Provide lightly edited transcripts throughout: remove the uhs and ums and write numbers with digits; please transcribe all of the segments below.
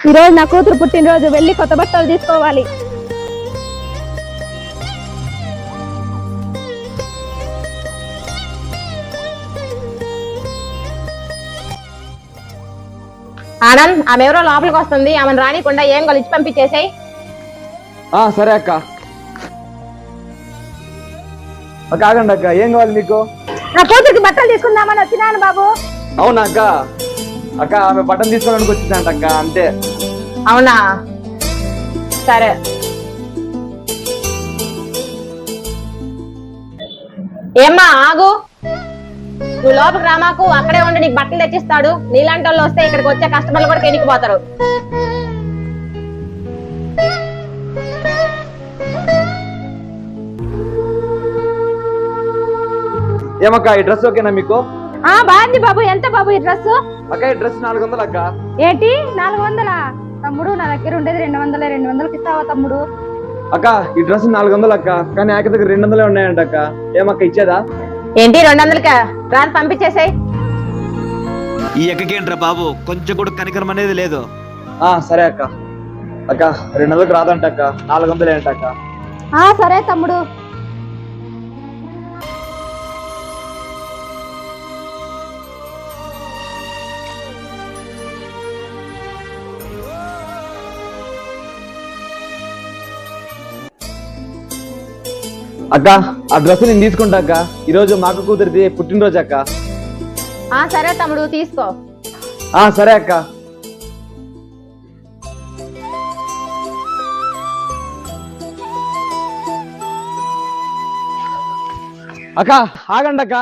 ఈ రోజు నా కూతురు పుట్టినరోజు, వెళ్ళి కొత్త బట్టలు తీసుకోవాలి. ఆనంద్, ఆమె ఎవరో లోపలికి వస్తుంది, ఆమెను రానికుండా ఏం ఇచ్చి పంపించేసాయి. సరే అక్క. ఆగండి అక్క, ఏం కావాలి మీకు? నా కూతురికి బట్టలు తీసుకుందామని వచ్చినాను బాబు. అవునా అక్క? అక్క ఆమె బట్టలు తీసుకోవడానికి వచ్చిందంట అక్క, అంతే. అవునా, సరే. ఏమ్మా ఆగు, నువ్వు లోపలికి రామాకు, అక్కడే ఉండి నీకు బట్టలు తెచ్చిస్తాడు. నీలాంటి వాళ్ళు వస్తే ఇక్కడికి వచ్చే కస్టమర్లు కూడా కెనికిపోతారు. ఏమక్క ఈ డ్రెస్ ఓకేనా మీకు? బాగుంది బాబు. ఎంత బాబు ఈ డ్రెస్? అక్క ఈ డ్రెస్ 400 అక్క. ఏంటి 400? తమ్ముడు నా దగ్గర ఉండేది 200. 200కి ఇస్తావా తమ్ముడు? అక్క ఈ డ్రెస్ 400 అక్క, కానీ ఆక దగ్గర 200 ఉన్నాయంట అక్క. ఏమక్క ఇచ్చేదా? ఏంటి 200కా? రాని పంపించేసాయి. ఈ ఎక్కకేంట్రా బాబు, కొంచెం కూడా కనికరం అనేది లేదు. సరే అక్క. అక్క 200కి రాదంట అక్క, 400 ఏంట అక్క. సరే తమ్ముడు. అక్క ఆ డ్రెస్ నేను తీసుకుంటా అక్క. ఈరోజు మా అక్క కూతురిది పుట్టినరోజు అక్క. సరే తమ్ముడు, తీసుకో. సరే అక్క. అక్క ఆగండి అక్క.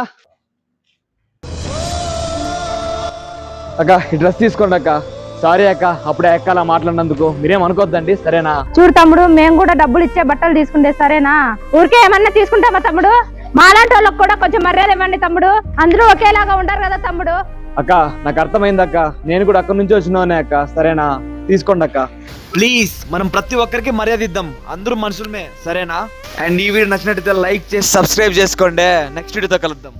అక్క ఈ డ్రెస్ తీసుకోండి అక్క. సారీ అక్క, అప్పుడే ఎక్కాల మాట్లాడినందుకు, మీరేం అనుకోద్దండి, సరేనా? చూడు తమ్ముడు, మేము కూడా డబ్బులు ఇచ్చే బట్టలు తీసుకుంటే సరేనా? ఊరికే ఏమన్నా తీసుకుంటామా తమ్ముడు? మాలాంటి వాళ్ళకి కూడా కొంచెం మర్యాద ఇవ్వండి తమ్ముడు. అందరూ ఒకేలాగా ఉంటారు కదా తమ్ముడు. అక్క నాకు అర్థమైంది అక్క, నేను కూడా అక్కడి నుంచి వచ్చినోనే అక్క, సరేనా? తీసుకోండి అక్క. ప్లీజ్ మనం ప్రతి ఒక్కరికి మర్యాద ఇద్దాం, అందరూ మనుషులమే, సరేనా? అండ్ ఈ వీడియో నచ్చినట్టయితే లైక్ చేసి సబ్స్క్రైబ్ చేసుకోండి. నెక్స్ట్ వీడియోతో కలుద్దాం.